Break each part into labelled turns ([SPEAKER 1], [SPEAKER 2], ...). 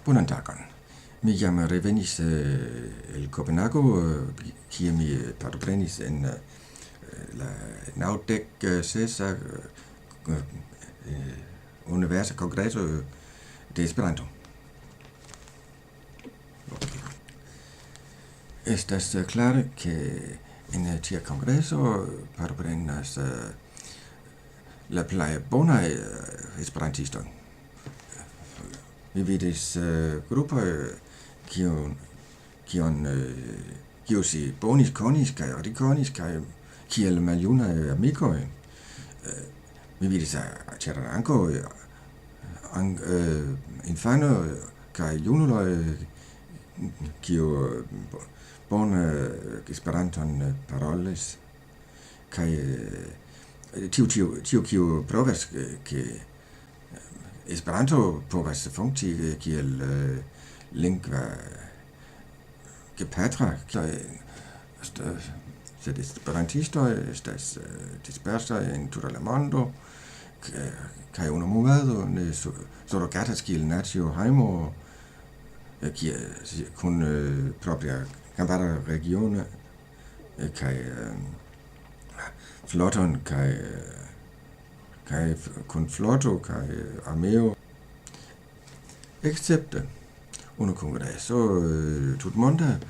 [SPEAKER 1] Buenan tagon. Mi jam revenis el Copenhago, kie mi partoprenis en la naŭdek sesa Universal Congress de Esperanto. Estas klare ke en tia kongreso partoprenas la plej bonaj esperantistoj. Mi vidis grupoj kion kiusi bonis konis kaj rikonis kaj kiel maljunaj amikoj. Mi vidis ĉeran ankaŭ infanoj kaj junuloj kiu bone Esperanton parolis kaj tiu kiu provas ke Esperanto povas funkci kiel lingva gepatra, sed esperantistoj estas dispersaj en tuta la mondo kaj unu movado ne surrogatas kiel nacio hejmo kun propria kampara regiono kaj floton kaj kun floto kaj armeo. Excepte unu kongreso tutmonda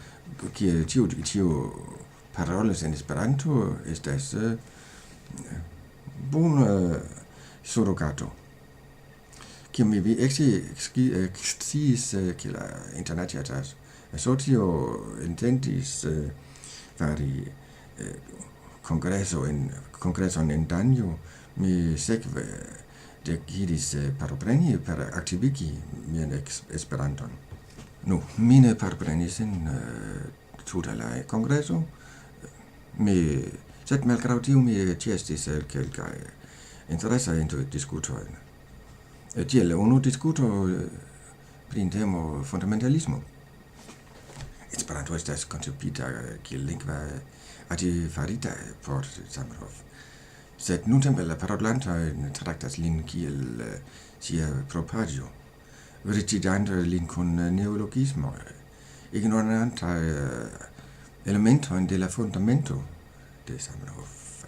[SPEAKER 1] kie tiu parolas en Esperanto estas bona surrogato. Kiam mi eksciis ke la internacia asocio intentis fari kongreson en Danio, mi sekve decidis partopreni per aktivigi mian Esperanton. Mi ne partoprenis en tuta la kongreso, sed malgraŭ tio mi ĉeestis kelkaj interesaj diskutoj. Tiel unu diskuto pri temo fundamentalismo. Esperanto estas konceptita kiel lingva artefarita por Zamenhof. Sed nuntempe la parolantoj traktas lin kiel sia propraĵo, riĉigante lin kun neologismoj, ignorantaj elementojn de la fundamento de Zamenhof.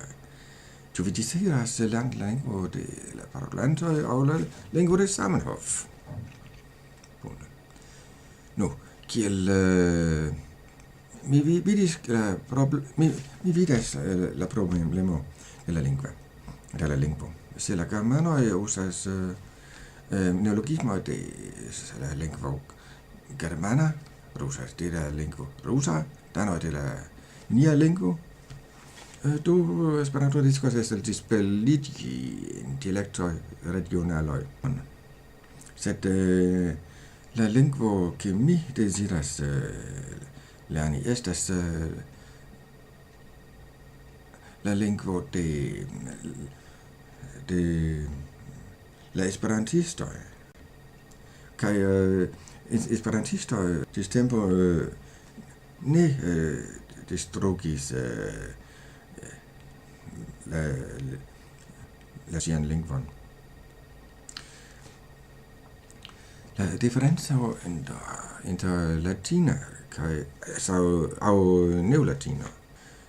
[SPEAKER 1] Ĉu vi deziras lerni la lingvo de la parolantoj aŭ la lingvo de Zamenhof? Bone. Kiel mi vidas la problemo de la lingvo. Se la germanoj uzas neologismoj de la lingvo germana, rusas de la lingvo rusa, danoj de la nia lingvo, do Esperanto riskas esti dispeligi dialektoj regionaloj. Sed la lingvo ke mi deziras lerni estas la lingvo de la esperantistoj. Kaj esperantistoj ĝistempo ne destrugis la sian lingvon. La diferenco inter latina kaj aŭ neolatina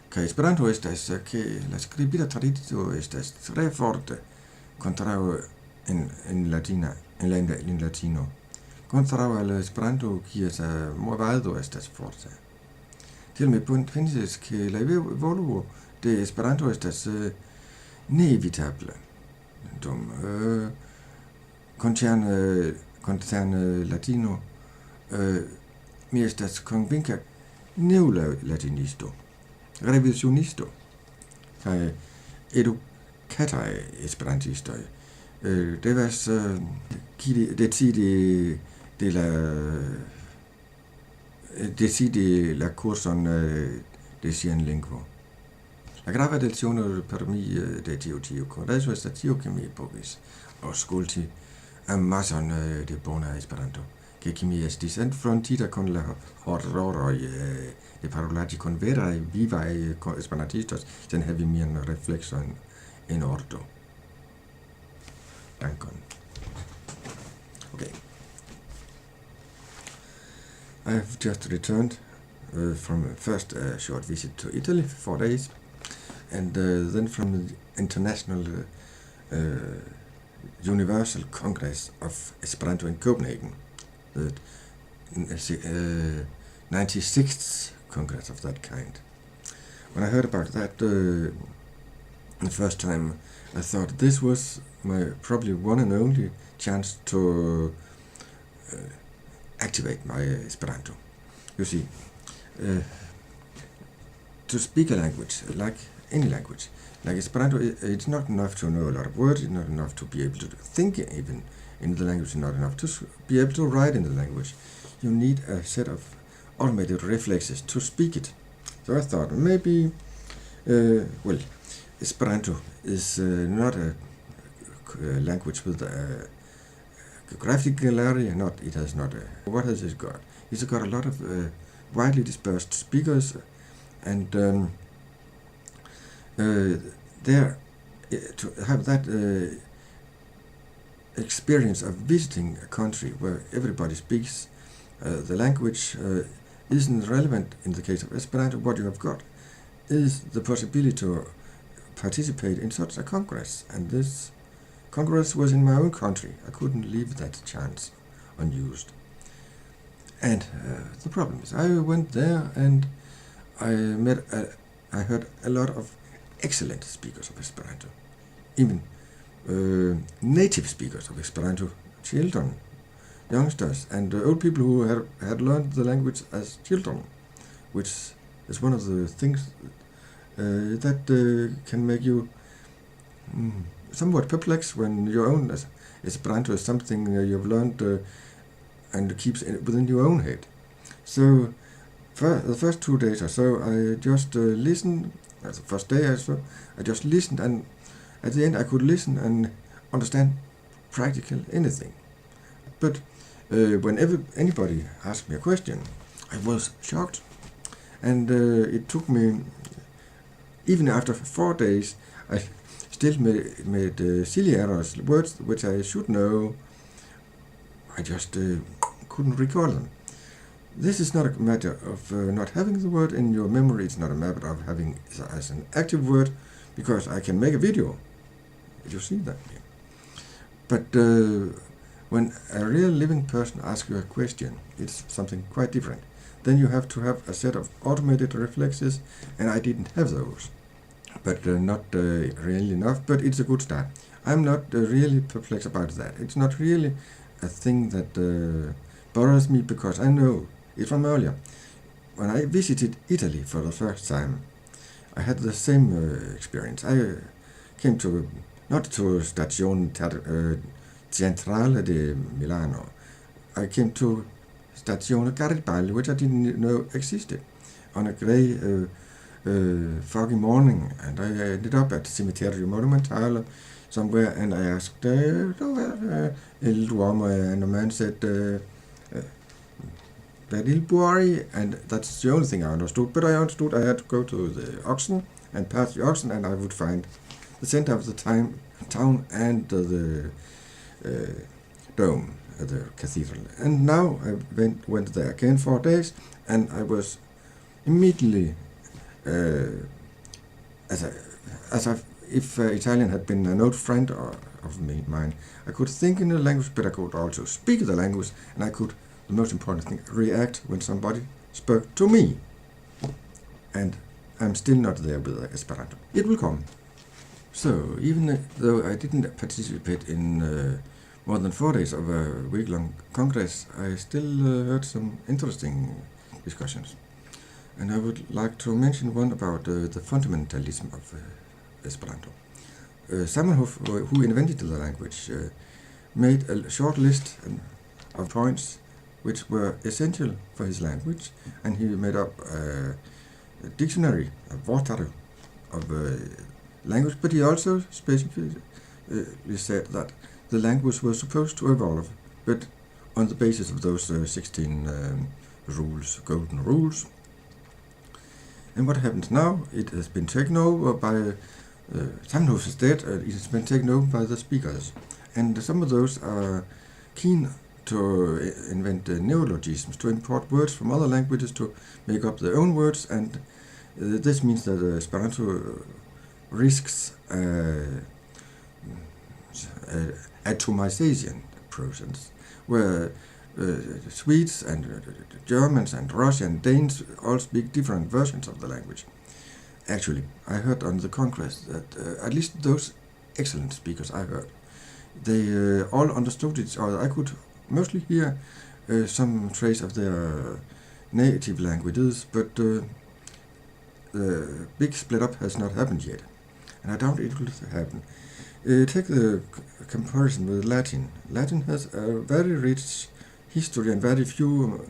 [SPEAKER 1] kaj Esperanto estas ke la skribita tradicio estas tre forte kontraŭ en latino. Kontraŭ al Esperanto kies movado estas forte. Tiel mi pensis ke la evoluo de Esperanto estas neevitable. Dum koncerne latino, mi estas konvinka neolatinisto, revisionisto, kaj edukataj esperantistoj devas decidi la kurson de sian lingvo. La grava leciono per mi de tiu kongreso estas tio, ke mi povis aŭskulti amason de bona Esperanto, ke mi estis enfrontita kun la horroroj de paroladi kun veraj vivaj esperantistoj, sen havi mian refleksojn en ordo. Dankon. Okay. I have just returned from first a short visit to Italy for 4 days, and then from the international Universal Congress of Esperanto in Copenhagen, the 96th Congress of that kind. When I heard about that the first time, I thought this was my probably one and only chance to activate my Esperanto. You see, to speak a language, like any language, like Esperanto, it's not enough to know a lot of words, it's not enough to be able to think even in the language, it's not enough to be able to write in the language. You need a set of automated reflexes to speak it. So I thought maybe, Esperanto is not a language with a graphical area. It has not a. What has it got? It's got a lot of widely dispersed speakers, and there to have that experience of visiting a country where everybody speaks the language isn't relevant in the case of Esperanto. What you have got is the possibility to participate in such a congress, and this congress was in my own country. I couldn't leave that chance unused. And the problem is, I went there and I heard a lot of excellent speakers of Esperanto, even native speakers of Esperanto, children, youngsters, and old people who had learned the language as children, which is one of the things that can make you somewhat perplexed when your own Esperanto is something you've learned and keeps within your own head. So for the first 2 days or so, I just listened. The first day I just listened, and at the end I could listen and understand practically anything. But whenever anybody asked me a question, I was shocked, and it took me, even after 4 days, I still made silly errors, words which I should know. I just couldn't recall them. This is not a matter of not having the word in your memory. It's not a matter of having it as an active word, because I can make a video. You see that? But when a real living person asks you a question, it's something quite different. Then you have to have a set of automated reflexes, and I didn't have those. But not really enough, but it's a good start. I'm not really perplexed about that. It's not really a thing that bothers me, because I know it from earlier. When I visited Italy for the first time, I had the same experience. I came not to Stazione Centrale di Milano. I came to Stazione Garibaldi, which I didn't know existed, on a grey foggy morning, and I ended up at Cimitero Monumentale somewhere, and I asked Il Duomo, and the man said Il Buari, and that's the only thing I understood. But I understood I had to go to the auction and pass the auction, and I would find the center of the town and the dome, the cathedral. And now I went there again 4 days, and I was immediately if Italian had been an old friend of mine. I could think in the language, but I could also speak the language, and I could, the most important thing, react when somebody spoke to me. And I'm still not there with Esperanto. It will come. So even though I didn't participate in more than 4 days of a week-long congress, I still heard some interesting discussions. And I would like to mention one about the fundamentalism of Esperanto. Someone who invented the language made a short list of points which were essential for his language, and he made up a dictionary, a vortary of language, but he also specifically said that the language was supposed to evolve, but on the basis of those 16 rules, golden rules. And what happens now? It has been taken over by Samnhof is dead. It has been taken over by the speakers, and some of those are keen to invent neologisms, to import words from other languages to make up their own words, and this means that Esperanto risks atomization process, where Swedes and Germans and Russian, Danes all speak different versions of the language. Actually, I heard on the Congress that at least those excellent speakers I heard, they all understood each other. I could mostly hear some trace of their native languages, but the big split up has not happened yet, and I doubt it will happen. Take the comparison with Latin. Latin has a very rich history and very few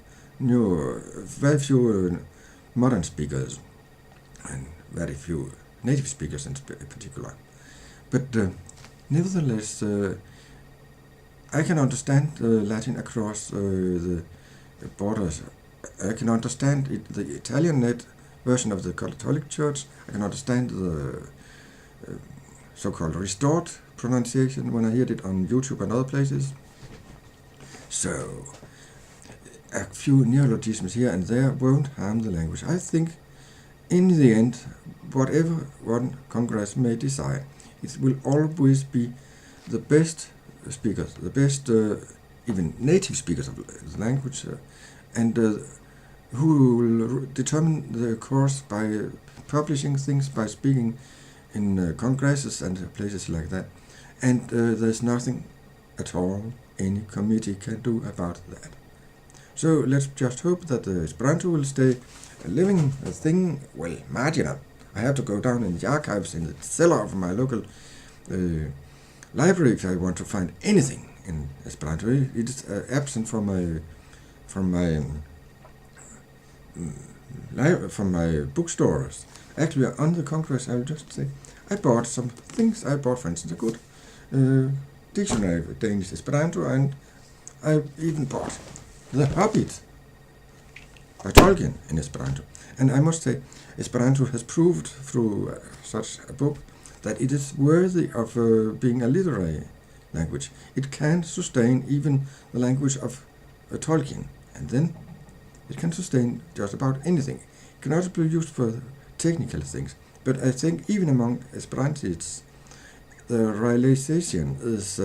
[SPEAKER 1] modern speakers, and very few native speakers in particular. But nevertheless, I can understand Latin across the borders. I can understand the Italian version of the Catholic Church. I can understand the so-called restored pronunciation when I heard it on YouTube and other places. So, a few neologisms here and there won't harm the language. I think, in the end, whatever one Congress may decide, it will always be the best speakers, the best even native speakers of the language, and who will determine the course by publishing things, by speaking in congresses and places like that. And there's nothing at all any committee can do about that. So let's just hope that Esperanto will stay a living thing, well, marginal. I have to go down in the archives in the cellar of my local library if I want to find anything in Esperanto. It is absent from my bookstores. Actually, on the Congress, I will just say I bought some things. I bought, for instance, a good dictionary of Danish Esperanto, and I even bought The Hobbit by Tolkien in Esperanto. And I must say, Esperanto has proved through such a book that it is worthy of being a literary language. It can sustain even the language of Tolkien, and then it can sustain just about anything. It can also be used for technical things, but I think even among Esperantists, the realization is,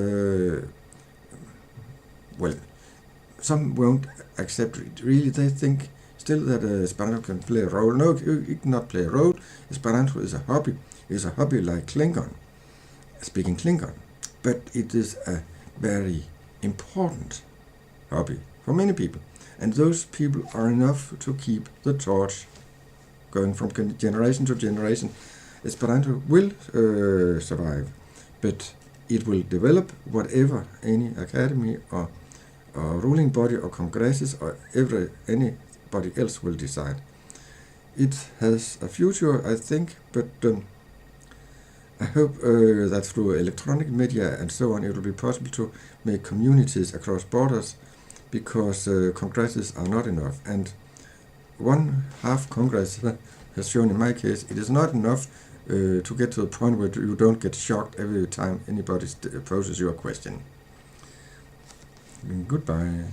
[SPEAKER 1] well, some won't accept it. Really, they think still that Esperanto can play a role. No, it cannot play a role. Esperanto is a hobby. It is a hobby like Klingon, speaking Klingon. But it is a very important hobby for many people. And those people are enough to keep the torch going from generation to generation. Esperanto will survive, but it will develop whatever any academy or ruling body or congresses or anybody else will decide. It has a future, I think, but I hope that through electronic media and so on it will be possible to make communities across borders, because congresses are not enough. And one half Congress has shown in my case it is not enough to get to the point where you don't get shocked every time anybody poses you a question. Goodbye.